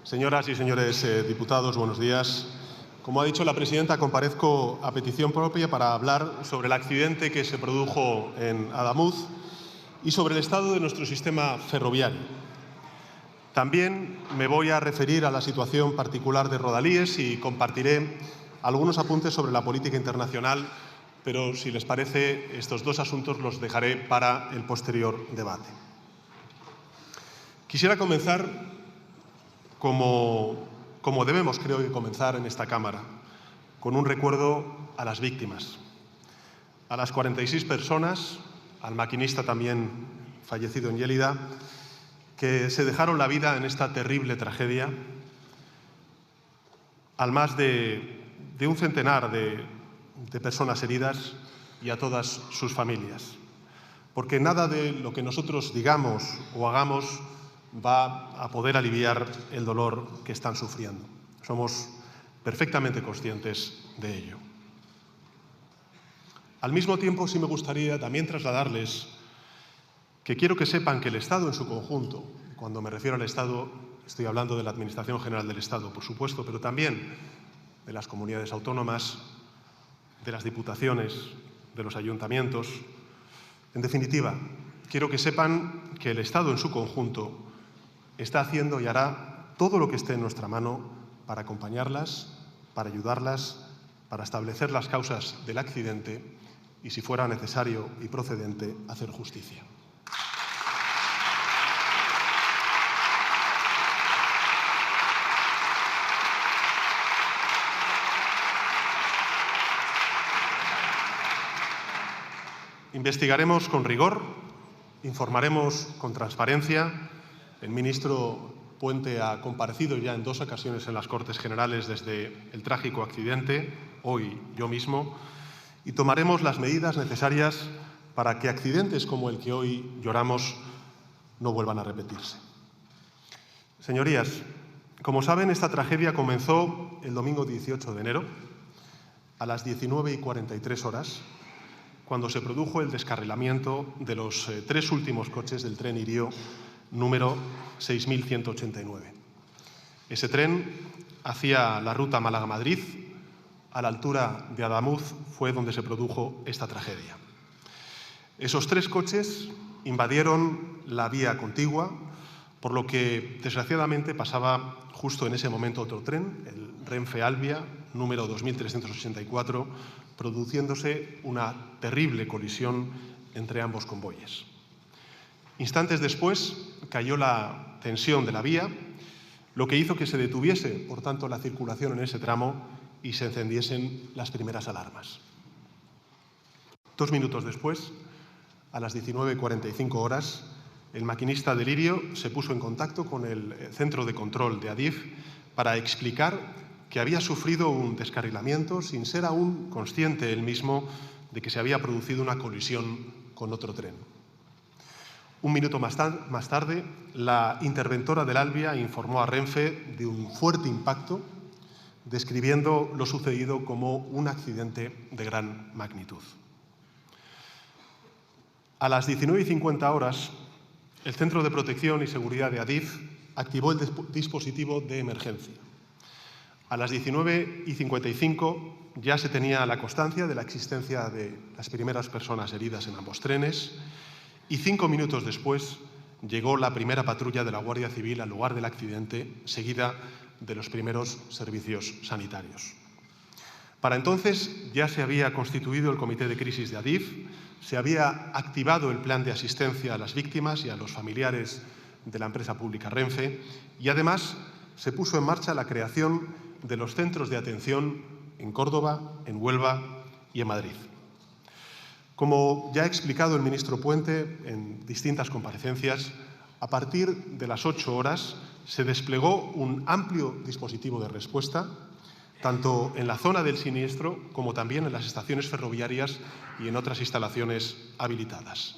Señoras y señores diputados, buenos días. Como ha dicho la presidenta, comparezco a petición propia para hablar sobre el accidente que se produjo en Adamuz y sobre el estado de nuestro sistema ferroviario. También me voy a referir a la situación particular de Rodalíes y compartiré algunos apuntes sobre la política internacional, pero si les parece, estos dos asuntos los dejaré para el posterior debate. Quisiera comenzar como debemos, creo que comenzar en esta Cámara, con un recuerdo a las víctimas, a las 46 personas, al maquinista también fallecido en Lleida, que se dejaron la vida en esta terrible tragedia, al más de un centenar de personas heridas y a todas sus familias. Porque nada de lo que nosotros digamos o hagamos va a poder aliviar el dolor que están sufriendo. Somos perfectamente conscientes de ello. Al mismo tiempo, sí me gustaría también trasladarles que quiero que sepan que el Estado en su conjunto, cuando me refiero al Estado, estoy hablando de la Administración General del Estado, por supuesto, pero también de las comunidades autónomas, de las diputaciones, de los ayuntamientos. En definitiva, quiero que sepan que el Estado en su conjunto está haciendo y hará todo lo que esté en nuestra mano para acompañarlas, para ayudarlas, para establecer las causas del accidente y, si fuera necesario y procedente, hacer justicia. Investigaremos con rigor, informaremos con transparencia. El ministro Puente ha comparecido ya en 2 ocasiones en las Cortes Generales desde el trágico accidente, hoy yo mismo, y tomaremos las medidas necesarias para que accidentes como el que hoy lloramos no vuelvan a repetirse. Señorías, como saben, esta tragedia comenzó el domingo 18 de enero a las 19:43 horas, cuando se produjo el descarrilamiento de los 3 últimos coches del tren Irio número 6189. Ese tren hacía la ruta Málaga-Madrid. A la altura de Adamuz fue donde se produjo esta tragedia. Esos 3 coches invadieron la vía contigua, por lo que desgraciadamente pasaba justo en ese momento otro tren, el Renfe Albia número 2384, produciéndose una terrible colisión entre ambos convoyes. Instantes después cayó la tensión de la vía, lo que hizo que se detuviese, por tanto, la circulación en ese tramo y se encendiesen las primeras alarmas. 2 minutos después, a las 19:45 horas, el maquinista del Irio se puso en contacto con el centro de control de Adif para explicar que había sufrido un descarrilamiento sin ser aún consciente él mismo de que se había producido una colisión con otro tren. 1 minuto más tarde, la interventora del Albia informó a Renfe de un fuerte impacto, describiendo lo sucedido como un accidente de gran magnitud. A las 19:50 horas, el Centro de Protección y Seguridad de Adif activó el dispositivo de emergencia. A las 19:55 ya se tenía la constancia de la existencia de las primeras personas heridas en ambos trenes y 5 minutos después llegó la primera patrulla de la Guardia Civil al lugar del accidente, seguida de los primeros servicios sanitarios. Para entonces ya se había constituido el Comité de Crisis de Adif, se había activado el plan de asistencia a las víctimas y a los familiares de la empresa pública Renfe y además se puso en marcha la creación de los centros de atención en Córdoba, en Huelva y en Madrid. Como ya ha explicado el ministro Puente en distintas comparecencias, a partir de las 8 horas se desplegó un amplio dispositivo de respuesta, tanto en la zona del siniestro como también en las estaciones ferroviarias y en otras instalaciones habilitadas.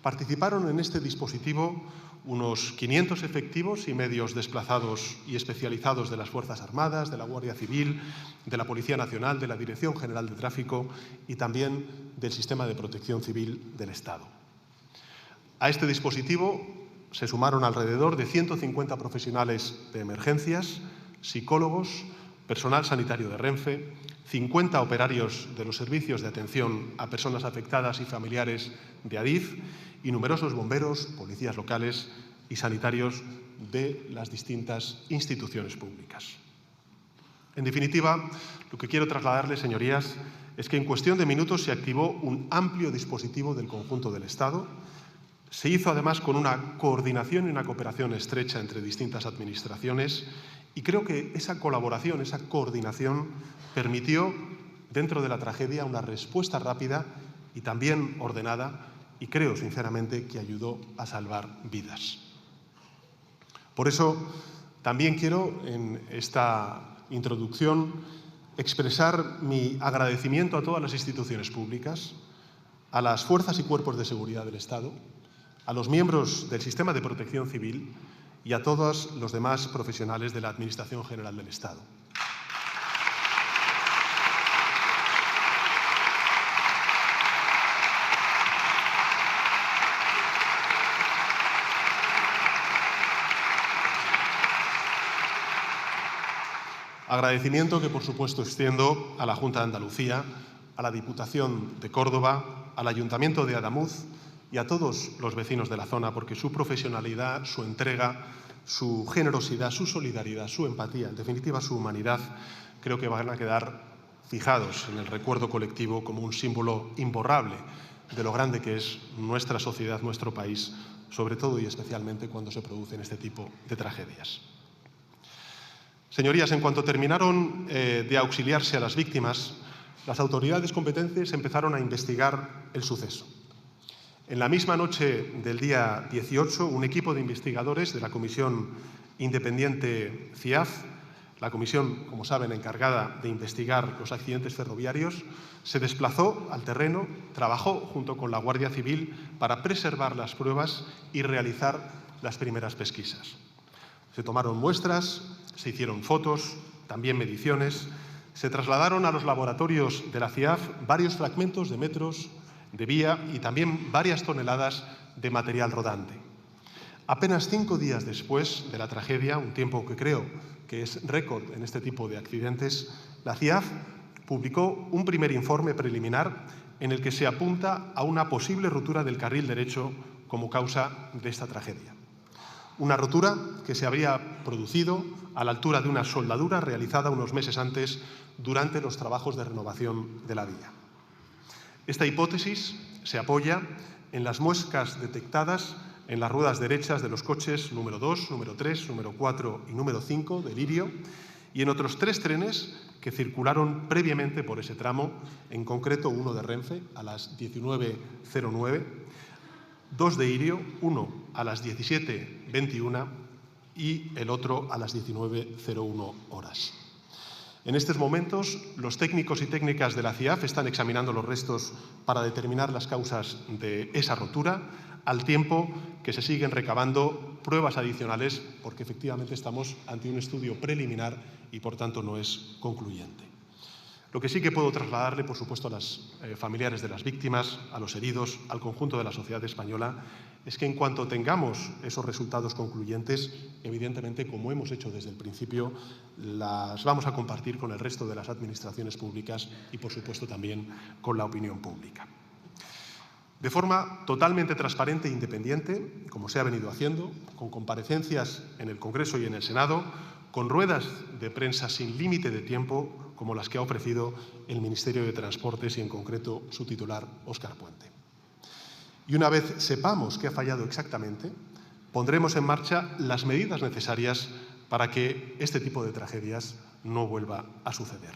Participaron en este dispositivo unos 500 efectivos y medios desplazados y especializados de las Fuerzas Armadas, de la Guardia Civil, de la Policía Nacional, de la Dirección General de Tráfico y también del Sistema de Protección Civil del Estado. A este dispositivo se sumaron alrededor de 150 profesionales de emergencias, psicólogos, personal sanitario de Renfe, 50 operarios de los servicios de atención a personas afectadas y familiares de Adif y numerosos bomberos, policías locales y sanitarios de las distintas instituciones públicas. En definitiva, lo que quiero trasladarles, señorías, es que en cuestión de minutos se activó un amplio dispositivo del conjunto del Estado. Se hizo además con una coordinación y una cooperación estrecha entre distintas administraciones y creo que esa colaboración, esa coordinación permitió dentro de la tragedia una respuesta rápida y también ordenada y creo sinceramente que ayudó a salvar vidas. Por eso también quiero en esta introducción expresar mi agradecimiento a todas las instituciones públicas, a las fuerzas y cuerpos de seguridad del Estado, a los miembros del sistema de protección civil y a todos los demás profesionales de la Administración General del Estado. Agradecimiento que, por supuesto, extiendo a la Junta de Andalucía, a la Diputación de Córdoba, al Ayuntamiento de Adamuz y a todos los vecinos de la zona, porque su profesionalidad, su entrega, su generosidad, su solidaridad, su empatía, en definitiva su humanidad, creo que van a quedar fijados en el recuerdo colectivo como un símbolo imborrable de lo grande que es nuestra sociedad, nuestro país, sobre todo y especialmente cuando se producen este tipo de tragedias. Señorías, en cuanto terminaron de auxiliarse a las víctimas, las autoridades competentes empezaron a investigar el suceso. En la misma noche del día 18, un equipo de investigadores de la Comisión Independiente CIAF, la comisión, como saben, encargada de investigar los accidentes ferroviarios, se desplazó al terreno, trabajó junto con la Guardia Civil para preservar las pruebas y realizar las primeras pesquisas. Se tomaron muestras, se hicieron fotos, también mediciones, se trasladaron a los laboratorios de la CIAF varios fragmentos de metros de vía y también varias toneladas de material rodante. Apenas 5 días después de la tragedia, un tiempo que creo que es récord en este tipo de accidentes, la CIAF publicó un primer informe preliminar en el que se apunta a una posible rotura del carril derecho como causa de esta tragedia. Una rotura que se habría producido a la altura de una soldadura realizada unos meses antes durante los trabajos de renovación de la vía. Esta hipótesis se apoya en las muescas detectadas en las ruedas derechas de los coches número 2, número 3, número 4 y número 5 de Lirio y en otros 3 trenes que circularon previamente por ese tramo, en concreto uno de Renfe a las 19:09, 2 de Irio, uno a las 17:21 y el otro a las 19:01 horas. En estos momentos, los técnicos y técnicas de la CIAF están examinando los restos para determinar las causas de esa rotura, al tiempo que se siguen recabando pruebas adicionales, porque efectivamente estamos ante un estudio preliminar y, por tanto, no es concluyente. Lo que sí que puedo trasladarle, por supuesto, a los familiares de las víctimas, a los heridos, al conjunto de la sociedad española, es que en cuanto tengamos esos resultados concluyentes, evidentemente, como hemos hecho desde el principio, las vamos a compartir con el resto de las administraciones públicas y, por supuesto, también con la opinión pública. De forma totalmente transparente e independiente, como se ha venido haciendo, con comparecencias en el Congreso y en el Senado, con ruedas de prensa sin límite de tiempo, como las que ha ofrecido el Ministerio de Transportes y, en concreto, su titular, Óscar Puente. Y una vez sepamos qué ha fallado exactamente, pondremos en marcha las medidas necesarias para que este tipo de tragedias no vuelva a suceder.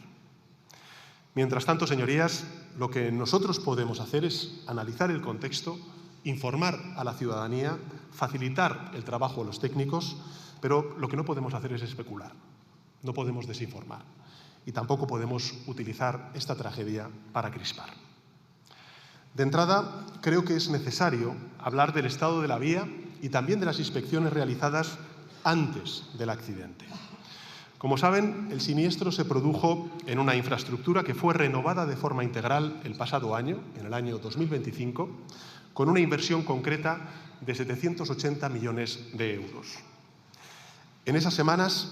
Mientras tanto, señorías, lo que nosotros podemos hacer es analizar el contexto, informar a la ciudadanía, facilitar el trabajo a los técnicos, pero lo que no podemos hacer es especular, no podemos desinformar y tampoco podemos utilizar esta tragedia para crispar. De entrada, creo que es necesario hablar del estado de la vía y también de las inspecciones realizadas antes del accidente. Como saben, el siniestro se produjo en una infraestructura que fue renovada de forma integral el pasado año, en el año 2025, con una inversión concreta de 780 millones de euros. En estas semanas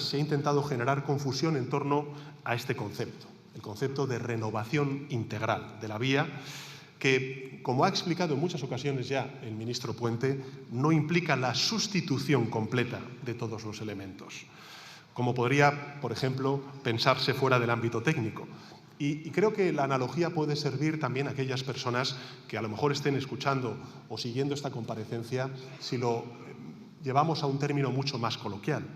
se ha intentado generar confusión en torno a este concepto, el concepto de renovación integral de la vía, que, como ha explicado en muchas ocasiones ya el ministro Puente, no implica la sustitución completa de todos los elementos, como podría, por ejemplo, pensarse fuera del ámbito técnico. Y creo que la analogía puede servir también a aquellas personas que a lo mejor estén escuchando o siguiendo esta comparecencia si lo llevamos a un término mucho más coloquial.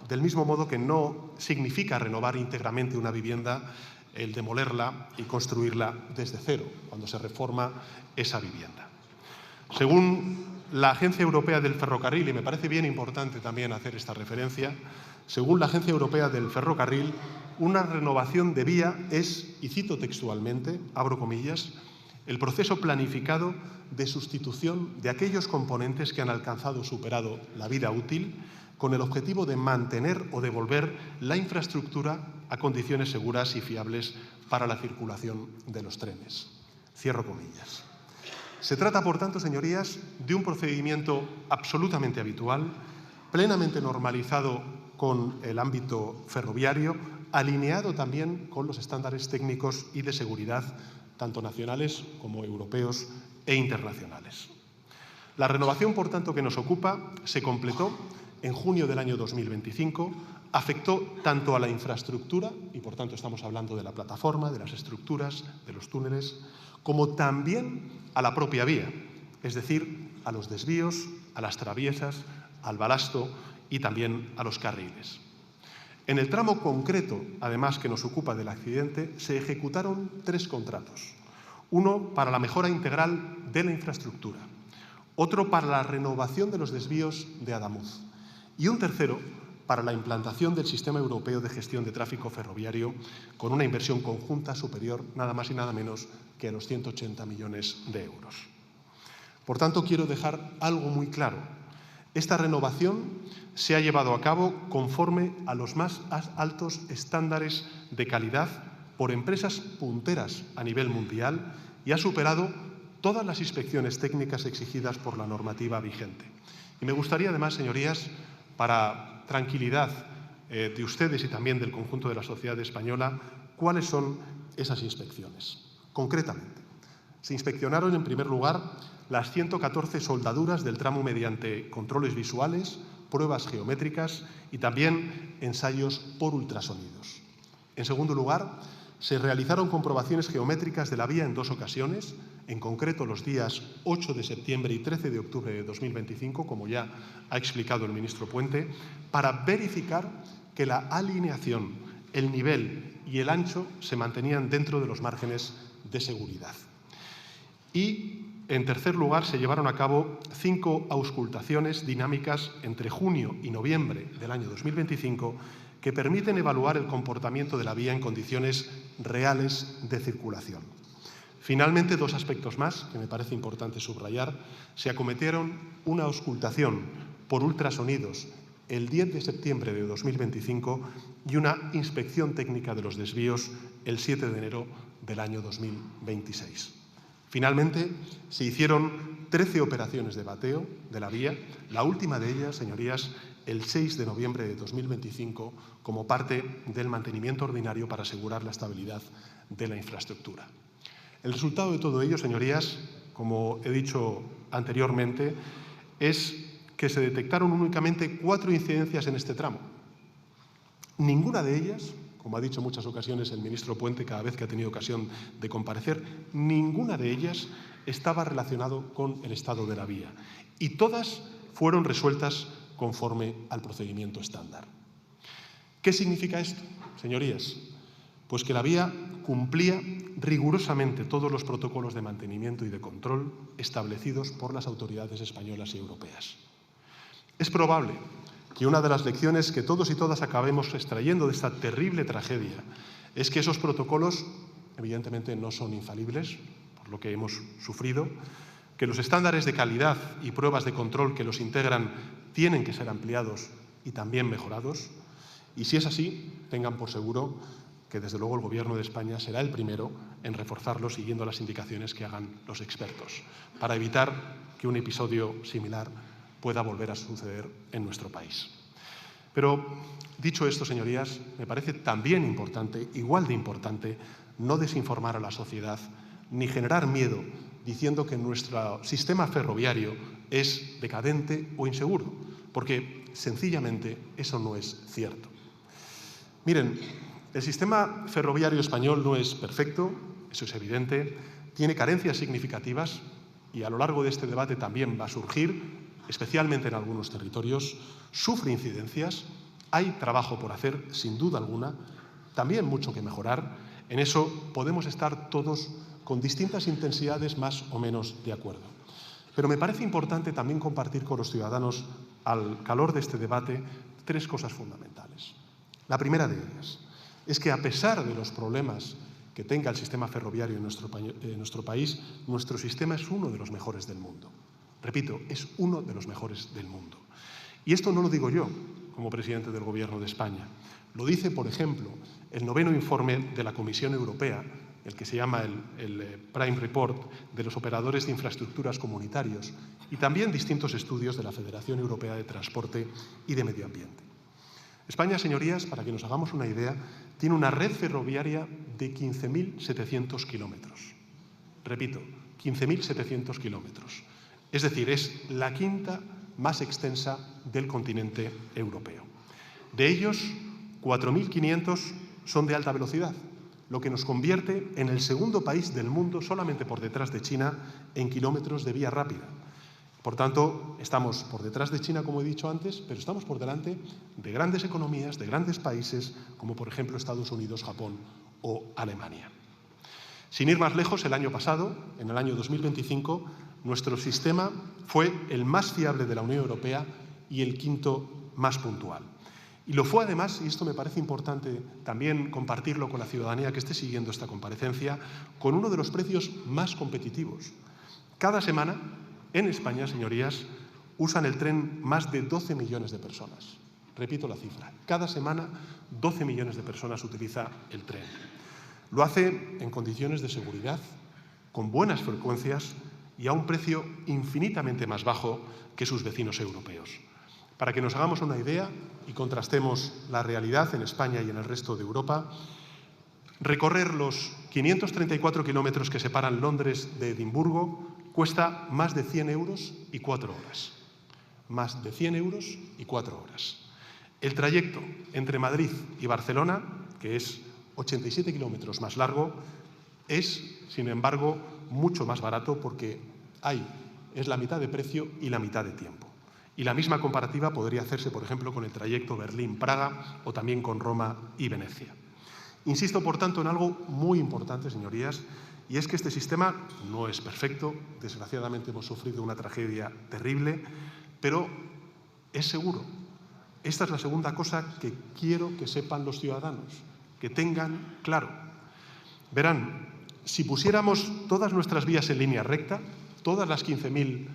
Del mismo modo que no significa renovar íntegramente una vivienda el demolerla y construirla desde cero, cuando se reforma esa vivienda. Según la Agencia Europea del Ferrocarril, y me parece bien importante también hacer esta referencia, según la Agencia Europea del Ferrocarril, una renovación de vía es, y cito textualmente, abro comillas, el proceso planificado de sustitución de aquellos componentes que han alcanzado o superado la vida útil con el objetivo de mantener o devolver la infraestructura a condiciones seguras y fiables para la circulación de los trenes. Cierro comillas. Se trata, por tanto, señorías, de un procedimiento absolutamente habitual, plenamente normalizado con el ámbito ferroviario, alineado también con los estándares técnicos y de seguridad, tanto nacionales como europeos e internacionales. La renovación, por tanto, que nos ocupa se completó en junio del año 2025, afectó tanto a la infraestructura, y por tanto estamos hablando de la plataforma, de las estructuras, de los túneles, como también a la propia vía, es decir, a los desvíos, a las traviesas, al balasto y también a los carriles. En el tramo concreto, además, que nos ocupa del accidente, se ejecutaron 3 contratos. Uno para la mejora integral de la infraestructura, otro para la renovación de los desvíos de Adamuz y un tercero para la implantación del Sistema Europeo de Gestión de Tráfico Ferroviario con una inversión conjunta superior nada más y nada menos que a los 180 millones de euros. Por tanto, quiero dejar algo muy claro. Esta renovación se ha llevado a cabo conforme a los más altos estándares de calidad por empresas punteras a nivel mundial y ha superado todas las inspecciones técnicas exigidas por la normativa vigente. Y me gustaría, además, señorías, para tranquilidad de ustedes y también del conjunto de la sociedad española, cuáles son esas inspecciones. Concretamente, se inspeccionaron, en primer lugar, las 114 soldaduras del tramo mediante controles visuales, pruebas geométricas y también ensayos por ultrasonidos. En segundo lugar, se realizaron comprobaciones geométricas de la vía en 2 ocasiones, en concreto los días 8 de septiembre y 13 de octubre de 2025, como ya ha explicado el ministro Puente, para verificar que la alineación, el nivel y el ancho se mantenían dentro de los márgenes de seguridad. Y, en tercer lugar, se llevaron a cabo 5 auscultaciones dinámicas entre junio y noviembre del año 2025 que permiten evaluar el comportamiento de la vía en condiciones reales de circulación. Finalmente, 2 aspectos más que me parece importante subrayar. Se acometieron una auscultación por ultrasonidos el 10 de septiembre de 2025 y una inspección técnica de los desvíos el 7 de enero del año 2026. Finalmente, se hicieron 13 operaciones de bateo de la vía, la última de ellas, señorías, el 6 de noviembre de 2025, como parte del mantenimiento ordinario para asegurar la estabilidad de la infraestructura. El resultado de todo ello, señorías, como he dicho anteriormente, es que se detectaron únicamente 4 incidencias en este tramo. Ninguna de ellas, como ha dicho en muchas ocasiones el ministro Puente cada vez que ha tenido ocasión de comparecer, ninguna de ellas estaba relacionado con el estado de la vía y todas fueron resueltas conforme al procedimiento estándar. ¿Qué significa esto, señorías? Pues que la vía cumplía rigurosamente todos los protocolos de mantenimiento y de control establecidos por las autoridades españolas y europeas. Es probable que una de las lecciones que todos y todas acabemos extrayendo de esta terrible tragedia es que esos protocolos, evidentemente, no son infalibles, por lo que hemos sufrido, que los estándares de calidad y pruebas de control que los integran tienen que ser ampliados y también mejorados. Y si es así, tengan por seguro que desde luego el Gobierno de España será el primero en reforzarlo siguiendo las indicaciones que hagan los expertos, para evitar que un episodio similar pueda volver a suceder en nuestro país. Pero, dicho esto, señorías, me parece también importante, igual de importante, no desinformar a la sociedad ni generar miedo diciendo que nuestro sistema ferroviario es decadente o inseguro, porque sencillamente eso no es cierto. Miren, el sistema ferroviario español no es perfecto, eso es evidente, tiene carencias significativas y a lo largo de este debate también va a surgir, especialmente en algunos territorios, sufre incidencias, hay trabajo por hacer, sin duda alguna, también mucho que mejorar. En eso podemos estar todos con distintas intensidades más o menos de acuerdo. Pero me parece importante también compartir con los ciudadanos, al calor de este debate, tres cosas fundamentales. La primera de ellas es que, a pesar de los problemas que tenga el sistema ferroviario en nuestro país, nuestro sistema es uno de los mejores del mundo. Repito, es uno de los mejores del mundo. Y esto no lo digo yo como presidente del Gobierno de España. Lo dice, por ejemplo, el 9º informe de la Comisión Europea, el que se llama el Prime Report de los operadores de infraestructuras comunitarios, y también distintos estudios de la Federación Europea de Transporte y de Medio Ambiente. España, señorías, para que nos hagamos una idea, tiene una red ferroviaria de 15.700 kilómetros. Repito, 15.700 kilómetros. Es decir, es la quinta más extensa del continente europeo. De ellos, 4.500 son de alta velocidad, lo que nos convierte en el segundo país del mundo, solamente por detrás de China, en kilómetros de vía rápida. Por tanto, estamos por detrás de China, como he dicho antes, pero estamos por delante de grandes economías, de grandes países, como por ejemplo Estados Unidos, Japón o Alemania. Sin ir más lejos, el año pasado, en el año 2025, nuestro sistema fue el más fiable de la Unión Europea y el quinto más puntual. Y lo fue además, y esto me parece importante también compartirlo con la ciudadanía que esté siguiendo esta comparecencia, con uno de los precios más competitivos. Cada semana, en España, señorías, usan el tren más de 12 millones de personas. Repito la cifra, cada semana 12 millones de personas utilizan el tren. Lo hace en condiciones de seguridad, con buenas frecuencias y a un precio infinitamente más bajo que sus vecinos europeos. Para que nos hagamos una idea y contrastemos la realidad en España y en el resto de Europa, recorrer los 534 kilómetros que separan Londres de Edimburgo cuesta más de 100 euros y 4 horas. Más de 100 euros y 4 horas. El trayecto entre Madrid y Barcelona, que es 87 kilómetros más largo, es, sin embargo, mucho más barato porque es la mitad de precio y la mitad de tiempo. Y la misma comparativa podría hacerse, por ejemplo, con el trayecto Berlín-Praga o también con Roma y Venecia. Insisto, por tanto, en algo muy importante, señorías, y es que este sistema no es perfecto. Desgraciadamente hemos sufrido una tragedia terrible, pero es seguro. Esta es la segunda cosa que quiero que sepan los ciudadanos, que tengan claro. Verán, si pusiéramos todas nuestras vías en línea recta, todas las 15.000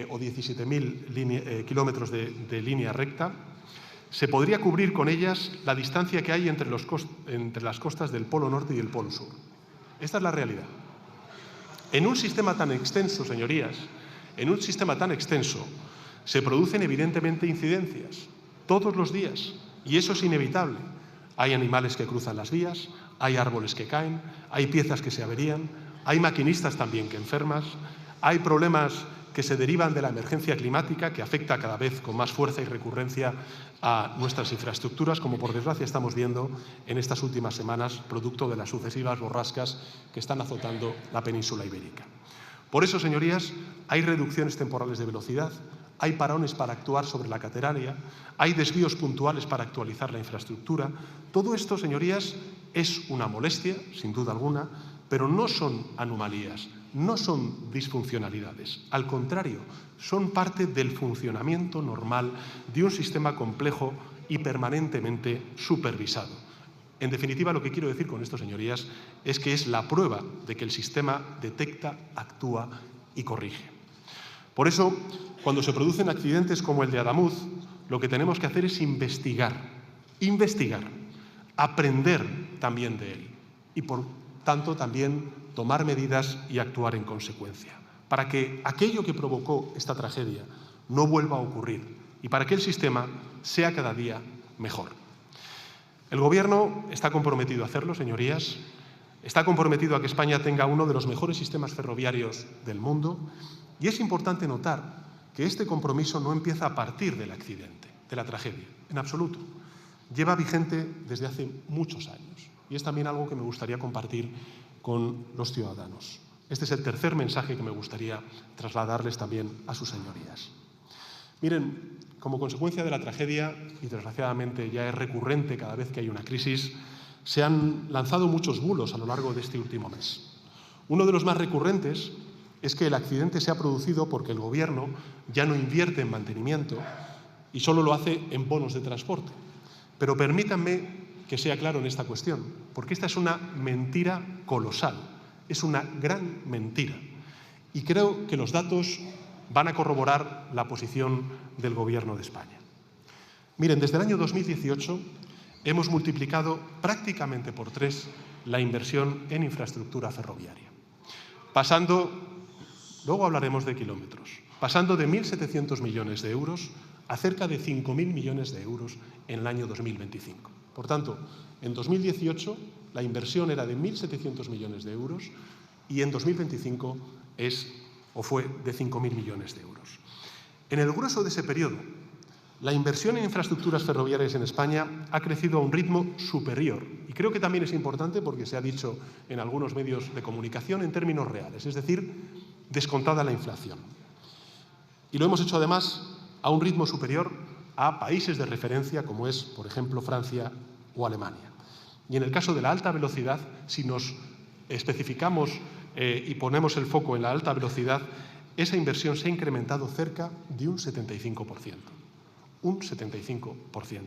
o 17.000 kilómetros de línea recta, se podría cubrir con ellas la distancia que hay entre las costas del Polo Norte y el Polo Sur. Esta es la realidad. En un sistema tan extenso, señorías, en un sistema tan extenso, se producen evidentemente incidencias todos los días, y eso es inevitable. Hay animales que cruzan las vías, hay árboles que caen, hay piezas que se averían, hay maquinistas también que enferman, hay problemas que se derivan de la emergencia climática, que afecta cada vez con más fuerza y recurrencia a nuestras infraestructuras, como por desgracia estamos viendo en estas últimas semanas, producto de las sucesivas borrascas que están azotando la península ibérica. Por eso, señorías, hay reducciones temporales de velocidad, hay parones para actuar sobre la catenaria, hay desvíos puntuales para actualizar la infraestructura. Todo esto, señorías, es una molestia, sin duda alguna, pero no son anomalías, no son disfuncionalidades. Al contrario, son parte del funcionamiento normal de un sistema complejo y permanentemente supervisado. En definitiva, lo que quiero decir con esto, señorías, es que es la prueba de que el sistema detecta, actúa y corrige. Por eso, cuando se producen accidentes como el de Adamuz, lo que tenemos que hacer es investigar, aprender también de él y, por tanto, también tomar medidas y actuar en consecuencia, para que aquello que provocó esta tragedia no vuelva a ocurrir y para que el sistema sea cada día mejor. El Gobierno está comprometido a hacerlo, señorías, está comprometido a que España tenga uno de los mejores sistemas ferroviarios del mundo, y es importante notar que este compromiso no empieza a partir del accidente, de la tragedia, en absoluto. Lleva vigente desde hace muchos años y es también algo que me gustaría compartir con los ciudadanos. Este es el tercer mensaje que me gustaría trasladarles también a sus señorías. Miren, como consecuencia de la tragedia, y desgraciadamente ya es recurrente cada vez que hay una crisis, se han lanzado muchos bulos a lo largo de este último mes. Uno de los más recurrentes es que el accidente se ha producido porque el Gobierno ya no invierte en mantenimiento y solo lo hace en bonos de transporte. Pero permítanme que sea claro en esta cuestión, porque esta es una mentira colosal, es una gran mentira. Y creo que los datos van a corroborar la posición del Gobierno de España. Miren, desde el año 2018 hemos multiplicado prácticamente por 3 la inversión en infraestructura ferroviaria, pasando, luego hablaremos de kilómetros, pasando de 1.700 millones de euros a cerca de 5.000 millones de euros en el año 2025. Por tanto, en 2018 la inversión era de 1.700 millones de euros y en 2025 fue de 5.000 millones de euros. En el grueso de ese periodo, la inversión en infraestructuras ferroviarias en España ha crecido a un ritmo superior. Y creo que también es importante porque se ha dicho en algunos medios de comunicación en términos reales, es decir, descontada la inflación. Y lo hemos hecho además a un ritmo superior a países de referencia como es, por ejemplo, Francia o Alemania. Y en el caso de la alta velocidad, si nos especificamos y ponemos el foco en la alta velocidad, esa inversión se ha incrementado cerca de un 75%. Un 75%.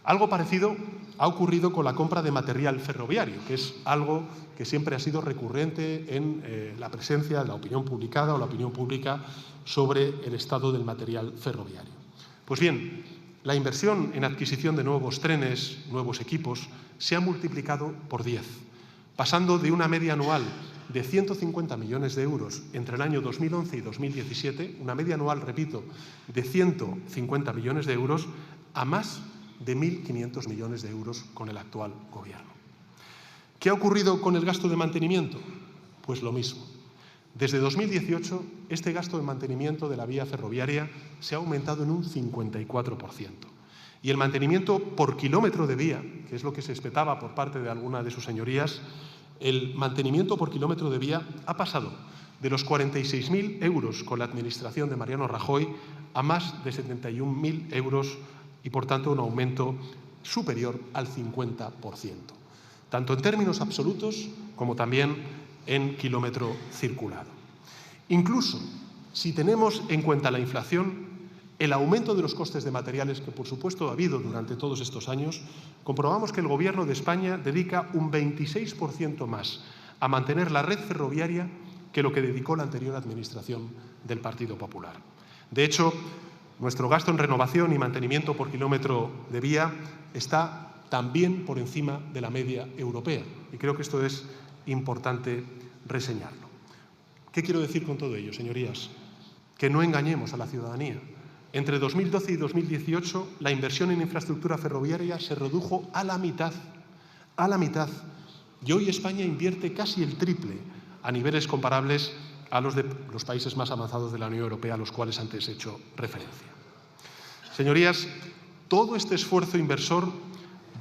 Algo parecido ha ocurrido con la compra de material ferroviario, que es algo que siempre ha sido recurrente en la presencia de la opinión publicada o la opinión pública sobre el estado del material ferroviario. Pues bien, la inversión en adquisición de nuevos trenes, nuevos equipos, se ha multiplicado por 10, pasando de una media anual de 150 millones de euros entre el año 2011 y 2017, una media anual, repito, de 150 millones de euros, a más de 1.500 millones de euros con el actual Gobierno. ¿Qué ha ocurrido con el gasto de mantenimiento? Pues lo mismo. Desde 2018, este gasto de mantenimiento de la vía ferroviaria se ha aumentado en un 54%. Y el mantenimiento por kilómetro de vía, que es lo que se espetaba por parte de alguna de sus señorías, el mantenimiento por kilómetro de vía ha pasado de los 46.000 euros con la administración de Mariano Rajoy a más de 71.000 euros y, por tanto, un aumento superior al 50%, tanto en términos absolutos como también en kilómetro circulado. Incluso si tenemos en cuenta la inflación, el aumento de los costes de materiales que, por supuesto, ha habido durante todos estos años, comprobamos que el Gobierno de España dedica un 26% más a mantener la red ferroviaria que lo que dedicó la anterior administración del Partido Popular. De hecho, nuestro gasto en renovación y mantenimiento por kilómetro de vía está también por encima de la media europea y creo que esto es importante reseñarlo. ¿Qué quiero decir con todo ello, señorías? Que no engañemos a la ciudadanía. Entre 2012 y 2018, la inversión en infraestructura ferroviaria se redujo a la mitad. A la mitad. Y hoy España invierte casi el triple a niveles comparables a los de los países más avanzados de la Unión Europea, a los cuales antes he hecho referencia. Señorías, todo este esfuerzo inversor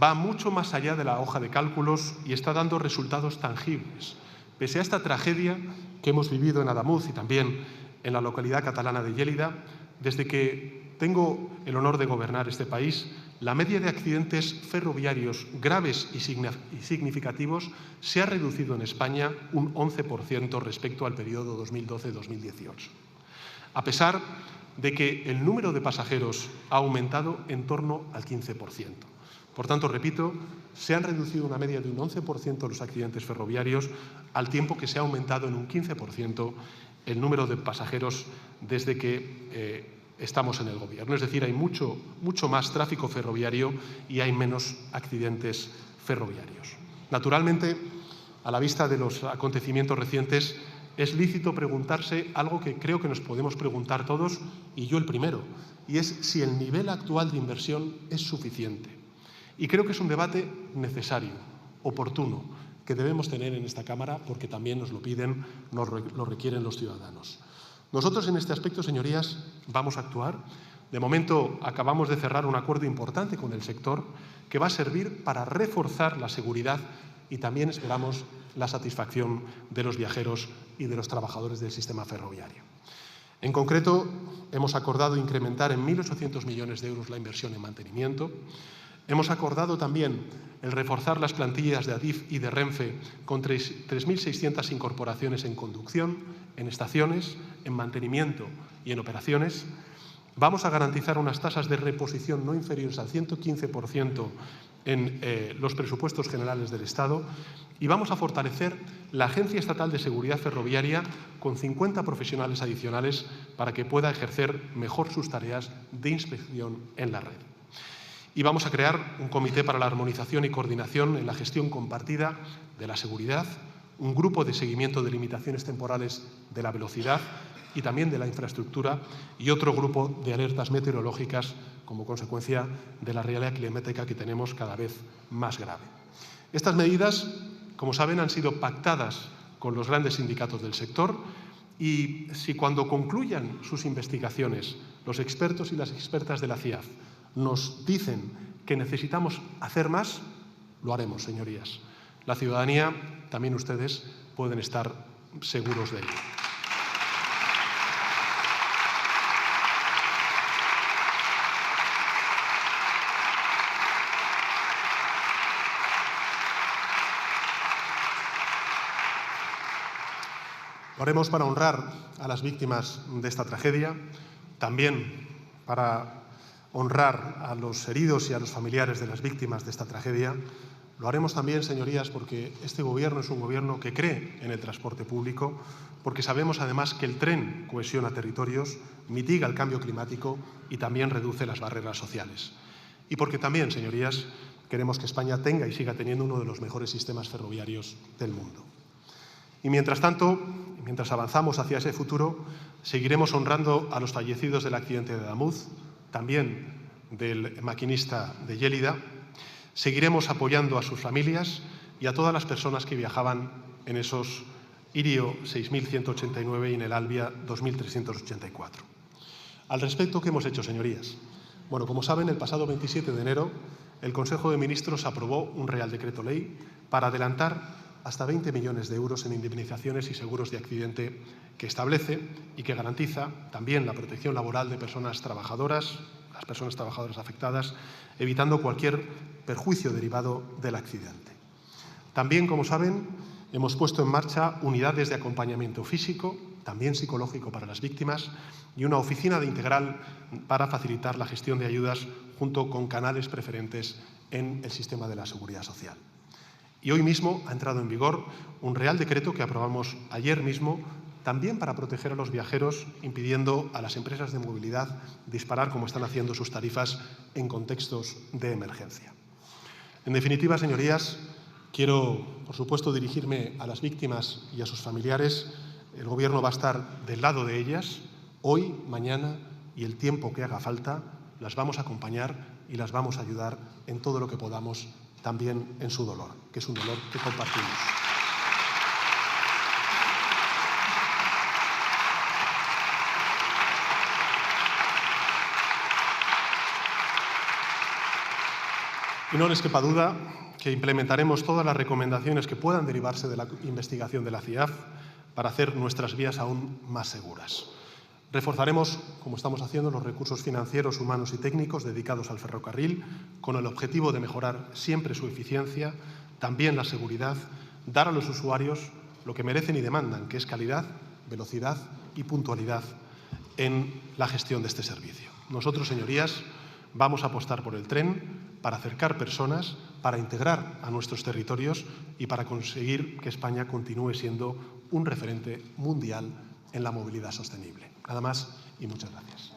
va mucho más allá de la hoja de cálculos y está dando resultados tangibles. Pese a esta tragedia que hemos vivido en Adamuz y también en la localidad catalana de Lleida, desde que tengo el honor de gobernar este país, la media de accidentes ferroviarios graves y significativos se ha reducido en España un 11% respecto al periodo 2012-2018. A pesar de que el número de pasajeros ha aumentado en torno al 15%. Por tanto, repito, se han reducido una media de un 11% los accidentes ferroviarios, al tiempo que se ha aumentado en un 15% el número de pasajeros desde que estamos en el Gobierno. Es decir, hay mucho más tráfico ferroviario y hay menos accidentes ferroviarios. Naturalmente, a la vista de los acontecimientos recientes, es lícito preguntarse algo que creo que nos podemos preguntar todos, y yo el primero, y es si el nivel actual de inversión es suficiente. Y creo que es un debate necesario, oportuno, que debemos tener en esta Cámara porque también nos lo piden, nos lo requieren los ciudadanos. Nosotros en este aspecto, señorías, vamos a actuar. De momento acabamos de cerrar un acuerdo importante con el sector que va a servir para reforzar la seguridad y también esperamos la satisfacción de los viajeros y de los trabajadores del sistema ferroviario. En concreto, hemos acordado incrementar en 1.800 millones de euros la inversión en mantenimiento. Hemos acordado también el reforzar las plantillas de Adif y de Renfe con 3.600 incorporaciones en conducción, en estaciones, en mantenimiento y en operaciones. Vamos a garantizar unas tasas de reposición no inferiores al 115% en los presupuestos generales del Estado y vamos a fortalecer la Agencia Estatal de Seguridad Ferroviaria con 50 profesionales adicionales para que pueda ejercer mejor sus tareas de inspección en la red. Y vamos a crear un comité para la armonización y coordinación en la gestión compartida de la seguridad, un grupo de seguimiento de limitaciones temporales de la velocidad y también de la infraestructura y otro grupo de alertas meteorológicas como consecuencia de la realidad climática que tenemos cada vez más grave. Estas medidas, como saben, han sido pactadas con los grandes sindicatos del sector y si cuando concluyan sus investigaciones los expertos y las expertas de la CIAF nos dicen que necesitamos hacer más, lo haremos, señorías. La ciudadanía, también ustedes, pueden estar seguros de ello. Lo haremos para honrar a las víctimas de esta tragedia, también para honrar a los heridos y a los familiares de las víctimas de esta tragedia. Lo haremos también, señorías, porque este Gobierno es un Gobierno que cree en el transporte público, porque sabemos además que el tren cohesiona territorios, mitiga el cambio climático y también reduce las barreras sociales. Y porque también, señorías, queremos que España tenga y siga teniendo uno de los mejores sistemas ferroviarios del mundo. Y mientras tanto, mientras avanzamos hacia ese futuro, seguiremos honrando a los fallecidos del accidente de Adamuz, también del maquinista de Yélida. Seguiremos apoyando a sus familias y a todas las personas que viajaban en esos Irio 6189 y en el Albia 2384. Al respecto, ¿qué hemos hecho, señorías? Bueno, como saben, el pasado 27 de enero el Consejo de Ministros aprobó un Real Decreto Ley para adelantar hasta 20 millones de euros en indemnizaciones y seguros de accidente que establece y que garantiza también la protección laboral de personas trabajadoras, las personas trabajadoras afectadas, evitando cualquier perjuicio derivado del accidente. También, como saben, hemos puesto en marcha unidades de acompañamiento físico, también psicológico para las víctimas, y una oficina de integral para facilitar la gestión de ayudas junto con canales preferentes en el sistema de la seguridad social. Y hoy mismo ha entrado en vigor un Real Decreto que aprobamos ayer mismo, también para proteger a los viajeros, impidiendo a las empresas de movilidad disparar, como están haciendo, sus tarifas en contextos de emergencia. En definitiva, señorías, quiero, por supuesto, dirigirme a las víctimas y a sus familiares. El Gobierno va a estar del lado de ellas, hoy, mañana y el tiempo que haga falta. Las vamos a acompañar y las vamos a ayudar en todo lo que podamos, también en su dolor, que es un dolor que compartimos. Y no les quepa duda que implementaremos todas las recomendaciones que puedan derivarse de la investigación de la CIAF para hacer nuestras vías aún más seguras. Reforzaremos, como estamos haciendo, los recursos financieros, humanos y técnicos dedicados al ferrocarril, con el objetivo de mejorar siempre su eficiencia, también la seguridad, dar a los usuarios lo que merecen y demandan, que es calidad, velocidad y puntualidad en la gestión de este servicio. Nosotros, señorías, vamos a apostar por el tren para acercar personas, para integrar a nuestros territorios y para conseguir que España continúe siendo un referente mundial en la movilidad sostenible. Nada más y muchas gracias.